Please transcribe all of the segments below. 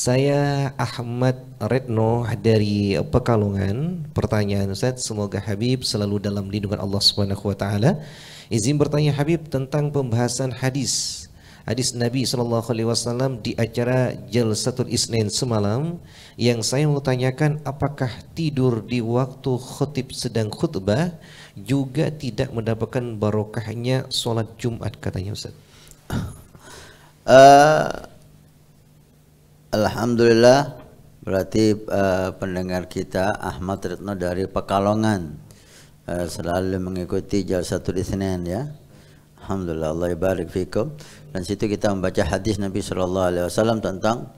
Saya Ahmad Retno dari Pekalongan. Pertanyaan Ustaz, semoga Habib selalu dalam lindungan Allah Subhanahu wa taala. Izin bertanya Habib tentang pembahasan hadis Nabi SAW di acara Jalsatul Isnin semalam. Yang saya mau tanyakan, apakah tidur di waktu khutib sedang khutbah juga tidak mendapatkan barokahnya sholat Jumat, katanya Ustaz? Alhamdulillah, berarti pendengar kita Ahmad Retno dari Pekalongan selalu mengikuti Jalsatul Isnin, ya. Alhamdulillah, Allah barik fikum. Dan situ kita membaca hadis Nabi SAW tentang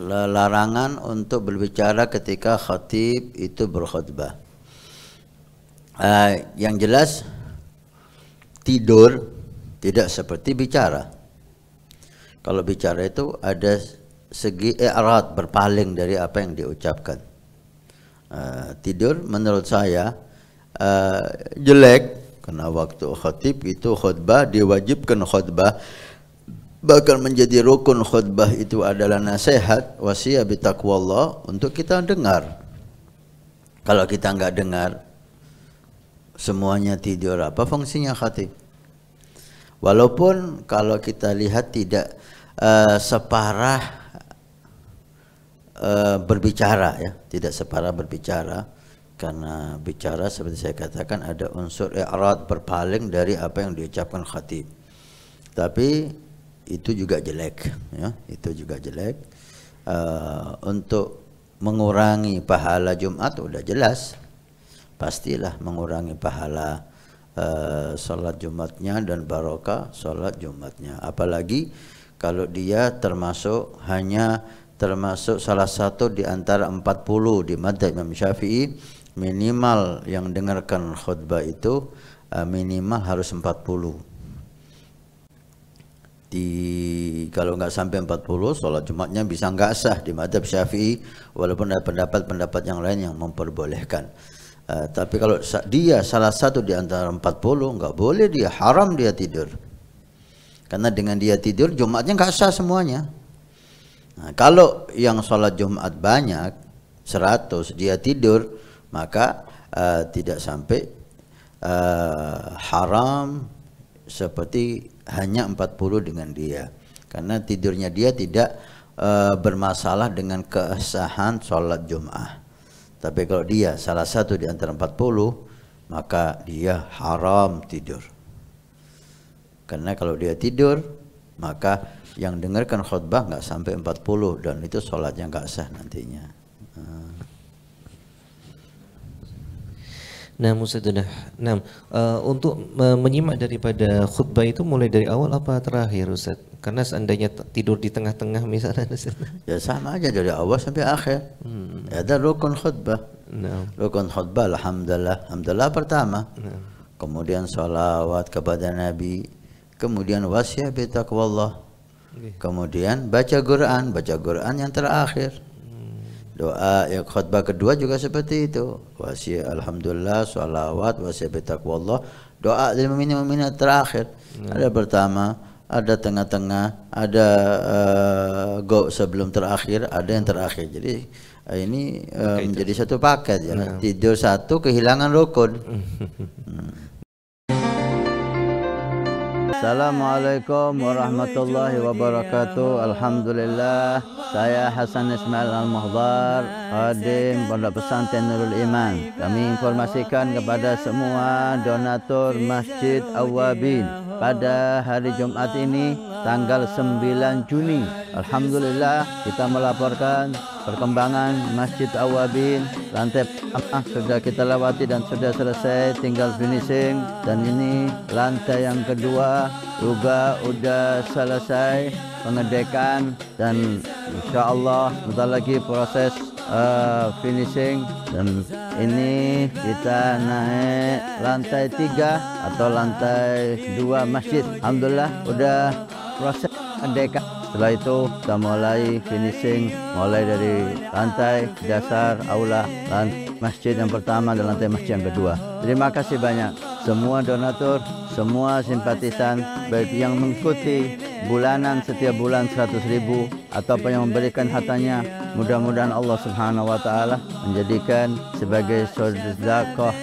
larangan untuk berbicara ketika khatib itu berkhutbah. Yang jelas, tidur tidak seperti bicara. Kalau bicara itu ada segi i'rad, berpaling dari apa yang diucapkan. Tidur menurut saya jelek, karena waktu khatib itu khutbah, diwajibkan khutbah, bahkan menjadi rukun khutbah itu adalah nasihat, wasiat bitaqwallah untuk kita dengar. Kalau kita enggak dengar, semuanya tidur, apa fungsinya khatib? Walaupun kalau kita lihat tidak separah berbicara, ya, tidak separah berbicara, karena bicara seperti saya katakan ada unsur i'rad, berpaling dari apa yang diucapkan khatib. Tapi itu juga jelek, ya, itu juga jelek. Untuk mengurangi pahala Jumat udah jelas, pastilah mengurangi pahala sholat Jumatnya dan barokah sholat Jumatnya. Apalagi kalau dia termasuk salah satu di antara 40 di madzhab Imam Syafi'i, minimal yang dengarkan khutbah itu minimal harus 40. Kalau nggak sampai 40, sholat Jumatnya bisa nggak sah di madzhab Syafi'i, walaupun ada pendapat-pendapat yang lain yang memperbolehkan. Tapi kalau dia salah satu di antara 40, nggak boleh, dia haram dia tidur. Karena dengan dia tidur, Jumatnya nggak sah semuanya. Nah, kalau yang sholat Jumat banyak, 100, dia tidur, maka tidak sampai haram seperti hanya 40 dengan dia. Karena tidurnya dia tidak bermasalah dengan kesahan sholat Jum'ah. Tapi kalau dia salah satu di antara 40, maka dia haram tidur. Karena kalau dia tidur, maka yang dengarkan khutbah nggak sampai 40, dan itu sholatnya nggak sah nantinya. Nah, Ustaz, untuk menyimak daripada khutbah itu mulai dari awal apa terakhir, Ustaz? Karena seandainya tidur di tengah-tengah misalnya, Ustaz. Ya sama aja dari awal sampai akhir. Ada rukun khutbah. Rukun khutbah, alhamdulillah pertama. Kemudian salawat kepada Nabi. Kemudian wasiat bitaqwallah. Kemudian baca Quran yang terakhir. Doa yang khutbah kedua juga seperti itu. Wasiat alhamdulillah, salawat, wasiat bitaqwallah. Doa dari mu'min-mu'minat terakhir. Ada pertama, ada tengah-tengah, ada sebelum terakhir, ada yang terakhir. Jadi ini menjadi satu paket, ya. Tidur satu, kehilangan rukun. Assalamualaikum warahmatullahi wabarakatuh. Alhamdulillah, saya Hasan Ismail Al-Muhdar, khadim Pondok Pesantren Nurul Iman. Kami informasikan kepada semua donatur Masjid Awwabin pada hari Jumat ini tanggal 9 Juni. Alhamdulillah, kita melaporkan perkembangan Masjid Awwabin. Lantai pertama sudah kita lewati dan sudah selesai, tinggal finishing. Dan ini lantai yang kedua juga sudah selesai pengedekan, dan insya Allah bentar lagi proses finishing. Dan ini kita naik lantai 3 atau lantai 2 masjid. Alhamdulillah udah proses pengedekan. Setelah itu kita mulai finishing, mulai dari lantai dasar aula, lantai masjid yang pertama dan lantai masjid yang kedua. Terima kasih banyak semua donatur, semua simpatisan, baik yang mengikuti bulanan setiap bulan 100.000 ataupun yang memberikan hartanya, mudah-mudahan Allah Subhanahu wa taala menjadikan sebagai sedekah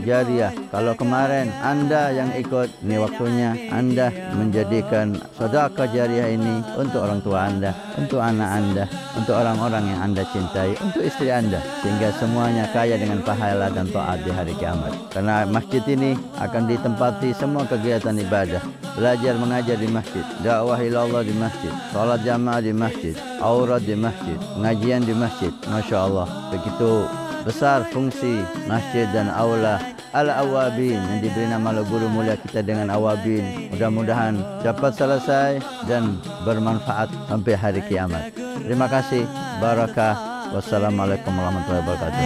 jariah. Kalau kemarin Anda yang ikut, ini waktunya Anda menjadikan sedekah jariah ini untuk orang tua Anda, untuk anak Anda, untuk orang-orang yang Anda cintai, untuk istri Anda, sehingga semuanya kaya dengan pahala dan taat di hari kiamat. Karena masjid ini akan ditempati semua kegiatan ibadah, belajar mengajar di masjid, dakwah ilallah di masjid, salat jamaah di masjid, aurat di masjid, pengajian di masjid. Masya Allah, begitu besar fungsi masjid dan aula Al-Awabin yang diberi nama oleh guru mulia kita dengan Awabin. Mudah-mudahan dapat selesai dan bermanfaat sampai hari kiamat. Terima kasih. Barakah. Wassalamualaikum warahmatullahi wabarakatuh.